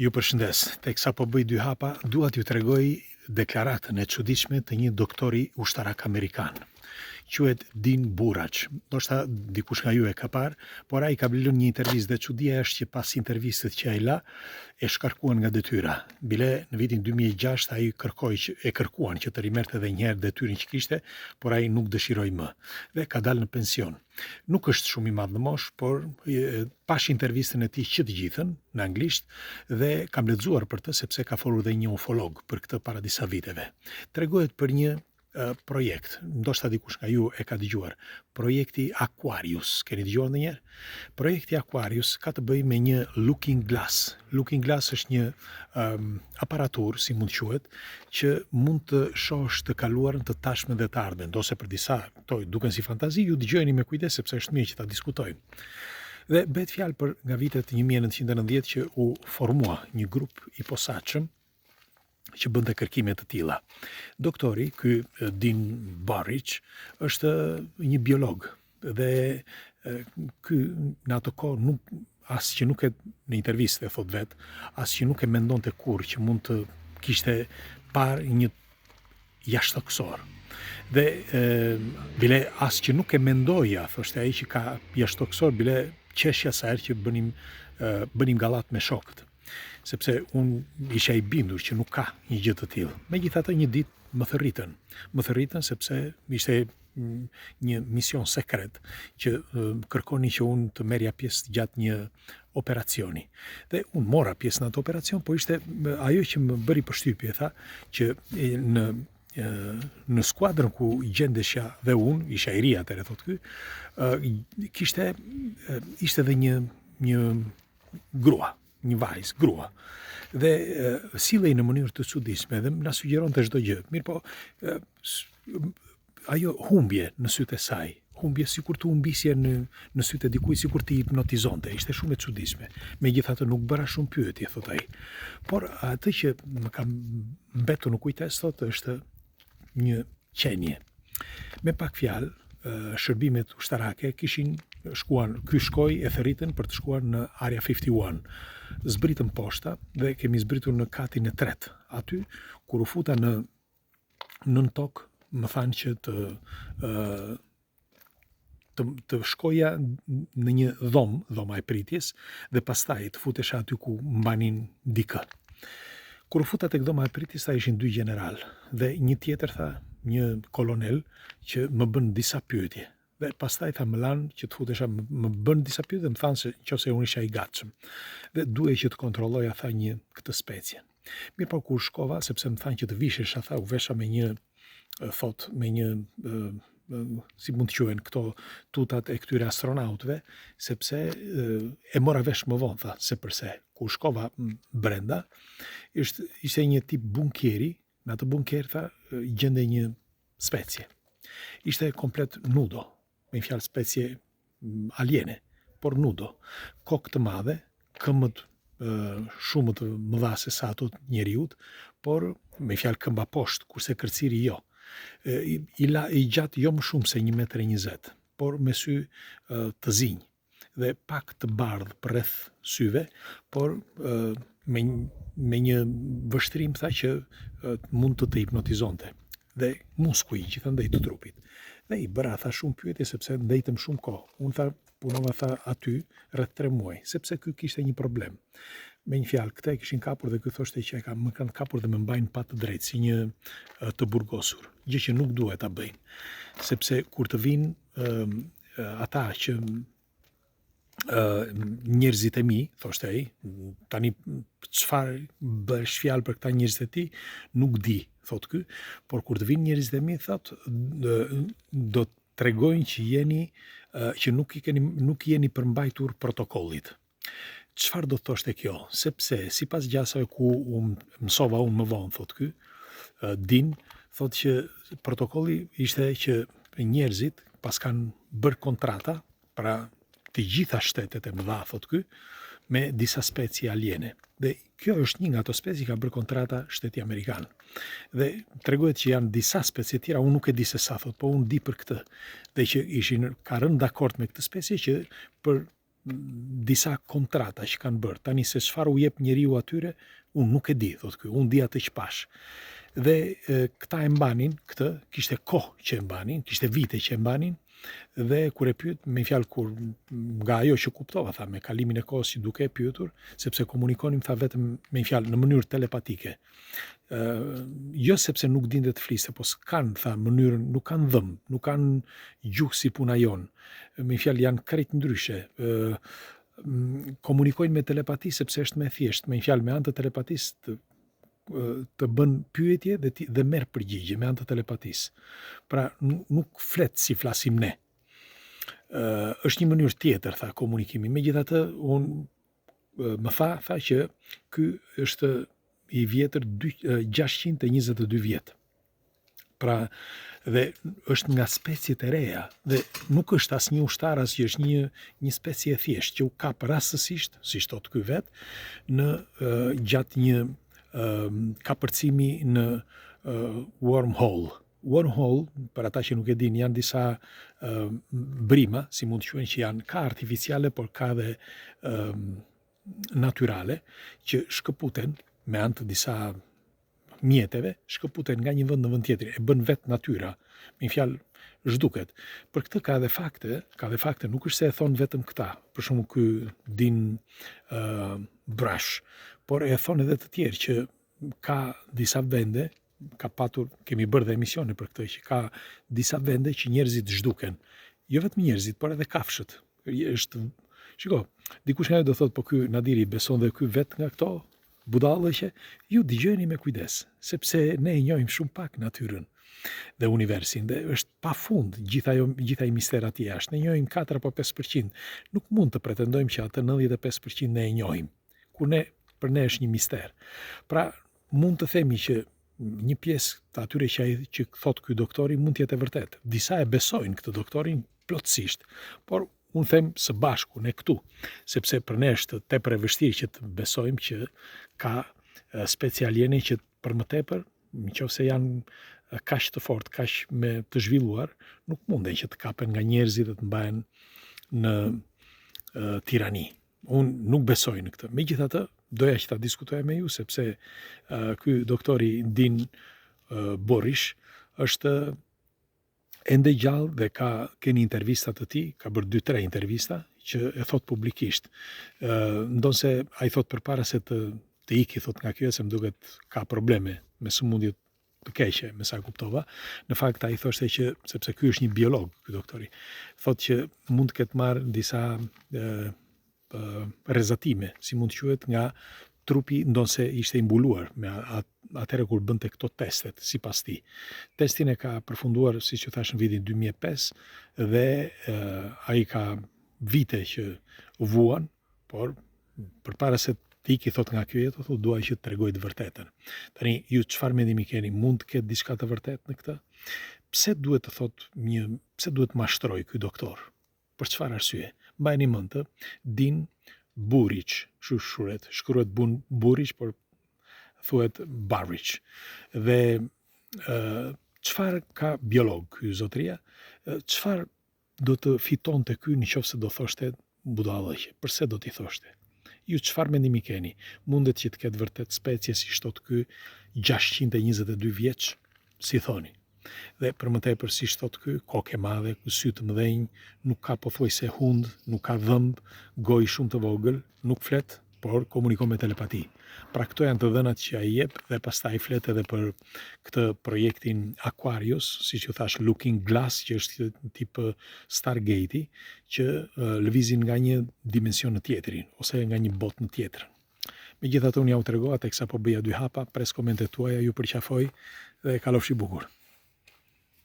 Ju përshëndes, teksa po bëj dy hapa, dua t'ju tregoj deklaratën e çuditshme të një doktori ushtarak amerikan. Quhet Dean Burrage. Ndoshta dikush nga ju e ka parë, por ai ka lënë një intervistë dhe çudia është që pas intervistës që ai la, e shkarkuan nga detyra. Bile në vitin 2006 ai kërkuan që të rimerte edhe një herë detyrën që kishte, por ai nuk dëshiroi më dhe ka dalë në pension. Nuk është shumë i madh në moshë, por pash intervistën e tij që të gjithën në anglisht dhe kam lexuar për të sepse ka folur dhe një ufolog për këtë para disa viteve. Tregohet për një projekt, ndoshta dikush nga ju e ka dëgjuar, projekti Aquarius. Keni dëgjuar ndonjëherë? Projekti Aquarius ka të bëjë me një looking glass. Looking glass është një aparatur, si mund quhet, që mund të shohësh të kaluarën, të tashmen dhe të ardhmen, ose për disa këto duken si fantazi, ju dëgjojeni me kujdes sepse është mirë që ta diskutojmë. Dhe bëhet fjalë për nga vitet 1990 që u formua një grup i posaçëm që bënte kërkime të tilla. Doktori, ky Dean Burrage, është një biolog dhe ky në ato kohë nuk e në intervistë e thot vet, as që nuk e mendonte kurrë që mund të kishte parë një jashtëtoksor. Dhe bile as që nuk e mendoja, thoshte ai, që ka jashtëtoksor, bile qeshja sa herë që bënim gallat me shokët. Sepse unë isha i bindur që nuk ka një gjë të tillë. Megjithatë një ditë më thërritën sepse ishte një mision sekret që kërkoni që unë të merrja pjesë gjatë një operacioni. Dhe unë mora pjesë në atë operacion, po ishte ajo që më bëri përshtypje, tha, që në skuadrën ku gjendesha dhe unë, isha i ri atëherë, thot ky, ishte edhe një grua, një vajzë, grua. Dhe sillej në mënyrë të çuditshme dhe na sugjeronte çdo gjë. Mirë po, ajo humbje në sytë e saj, humbje sikur të humbisje në sytë e dikujt, sikur të hipnotizonte, ishte shumë e çuditshme. Megjithatë nuk bëra shumë pyetje, thot ai. Por atë që më ka mbetur në kujtes, thot, është një qenie. Me pak fjalë, shërbimet ushtarake ky shkoi e thërritën për të shkuar në Area 51. Zbritëm poshta dhe kemi zbritur në katin e 3. Aty, kur u futa në tokë, më thanë që të shkoja në një dhoma e pritjes, dhe pastaj të futesha aty ku mbanin dikë. Kur u futa tek dhoma e pritjes, ta ishin 2 general dhe një tjetër, tha, një kolonel që më bën disa pyetje. Dhe pastaj tha, më lanë që të futesha, më bën disa pyetje dhe më thanë se nëse unë isha i gatshëm. Dhe duhej që të kontrolloja, tha, këtë specie. Mirë po kur shkova, sepse më thanë që të vishesha, tha, u vesha me një si mund të quhen këto tutat e këtyre astronautëve, sepse e mora vesh më vonë, tha, se përse. Kur shkova brenda, ishte një tip bunkeri, në atë bunker, tha, gjende një specie. Ishte komplet nudo, me fjalë specie aliene, por nudo. Kokë të madhe, këmbët shumë të mëdha se sa ato të njeriut, por me fjalë këmba poshtë, kurse kërciri jo. I gjatë jo më shumë se 1,20 m, por me sy të zinj dhe pak të bardhë për rreth syve, por me një vështrim, tha, që mund të hipnotizonte dhe muskuj gjithandej të trupit. Dhe i bëra, tha, shumë pyetje sepse ndejtëm shumë kohë. Unë, tha, punova, tha, aty rreth 3 muaj, sepse ky kishte një problem. Me një fjalë, këta e kishin kapur dhe ky thoshte që më kanë kapur dhe më mbajnë pa të drejtë, si një të burgosur, gjë që nuk duhet ta bëjnë. Sepse kur të vinë ata që njerëzit e mi, thoshte ai, tani çfarë bësh fjalë për këta njerëzit e ti, nuk di, thot ky, por kur të vinë njerëzit e mi, thot, do të tregojnë që nuk jeni përmbajtur protokollit. Çfarë do të thoshte kjo? Sepse sipas gjasave ku mësova unë më vonë, thot ky, Din, thot që protokolli ishte që njerëzit pas kanë bërë kontrata, pra të gjitha shtetet e mëdha, thot ky, me disa specie aliene. Dhe kjo është një nga ato specie ka bërë kontrata shteti Amerikan. Dhe tregohet që janë disa specie tjera, unë nuk e di se sa, thot, po unë di për këtë. Dhe që ka rënë dakord me këtë specie që për disa kontrata që kanë bërë. Tani se çfarë u jep njeriu atyre, unë nuk e di, thot ky, unë di atë që pash. Dhe këta e mbanin këtë, kishte kohë që e mbanin, kishte vite që e mbanin, dhe kur e pyet, me fjalë kur nga ajo që kuptova, tha, me kalimin e kohës që duke e pyetur, sepse komunikonim, tha, vetëm me fjalë në mënyrë telepatike. Jo sepse nuk dinte të fliste, po s'kan, tha, mënyrën, nuk kanë dhëmb, nuk kanë gjuhë si puna jon. Me fjalë janë krejt ndryshe. Komunikojnë me telepati sepse është më thjesht, me fjalë me anë të telepatisë të bën pyetje dhe merr përgjigje me anë të telepatisë. Pra nuk flet si flasim ne. Është një mënyrë tjetër, tha, komunikimi. Megjithatë, unë më tha që ky është i vjetër 622 vjet. Pra, dhe është nga speciet e reja, dhe nuk është as një ushtar, as që është një specie e thjesht, që u kap rastësisht, si thot ky vet, në gjatë një kapërcimi në wormhole. Wormhole, për ata që nuk e din, janë disa brima, si mund të quhen, që janë ka artificiale, por ka dhe natyrale, që shkëputen me anë të disa mjeteve, shkëputen nga një vend në vend tjetër, e bën vetë natyra. Me fjalë, zhduket. Për këtë ka dhe fakte, nuk është se e thon vetëm këta. Për shembull, ky din Brush, por e thon edhe të tjerë që ka disa vende, ka patur, kemi bërë dhe emisione për këtë, që ka disa vende që njerëzit zhduken. Jo vetëm njerëzit, por edhe kafshët. Shiko, dikush nga ju do thot, po ky Nadiri beson dhe ky vet nga këto budallë që ju dëgjoni me kujdes, sepse ne e njohim shumë pak natyrën dhe universin, dhe është pafund gjitha i misterat i jashtë. Ne njohim 4 apo 5%. Nuk mund të pretendojmë që atë 95% ne e njohim, kur për ne është një mister. Pra, mund të themi që një pjesë të atyre që thot ky doktori mund të jetë e vërtet. Disa e besojnë këtë doktorin plotësisht, por unë them së bashku ne këtu, sepse për ne është tepër e vështirë që të besojmë që ka specialjene që për më tepër, nëse janë kaq të fortë, kaq me të zhvilluar, nuk munden që të kapen nga njerëzit dhe të mbahen në tirani. Unë nuk besoj në këtë. Megjithatë, doja që ta diskutoja me ju, sepse ky doktori Din Borish është ende gjallë dhe keni intervistat të tij, ka bërë 2-3 intervista që e thot publikisht. Ndonse ai thot përpara se të iki, thot nga kjo, se më duket ka probleme me sëmundje të keqe, me sa kuptova. Në fakt ai thoshte që, sepse ky është një biolog, ky doktori, thot që mund të ketë marrë disa rezatime, si mund të quhet, nga trupi, ndonse ishte imbuluar me atëherë kur bënte këto testet, sipas tij. Testin e ka përfunduar, siç u thash, në vitin 2005 dhe ai ka vite që vuan, por përpara se të iki, thot nga kjo jetë, thot, dua që të tregoj të vërtetën. Tani, ju çfarë mendimi keni? Mund të ketë diçka të vërtetë në këtë? Pse duhet të thot pse duhet mashtroj ky doktor? Për çfarë arsye? Mbajeni mend të Din Buric, shkruhet Buric, por thuhet Baric. Dhe çfarë ka biolog ky zotëria? Çfarë do të fitonte ky nëse do thoshte budallëqe? Përse do t'i thoshte? Ju çfarë mendimi keni? Mundet që të ketë vërtet specie si thot ky 622 vjeç, si thoni? Dhe për më tepër, si thot ky, kokë e madhe, sy të mëdhenj, nuk ka pothuajse hund, nuk ka dhëmb, gojë shumë të vogël, nuk flet, por komunikon me telepati. Pra këto janë të dhënat që ai jep, dhe pastaj flet edhe për këtë projektin Aquarius, siç u thash, Looking Glass, që është tip Stargate, që lëvizin nga një dimension në tjetrin, ose nga një botë në tjetrën. Megjithatë, unë ja u tregova teksa po bëja 2 hapa, pres komentet tuaja, ju përqafoj dhe kalofshi bukur.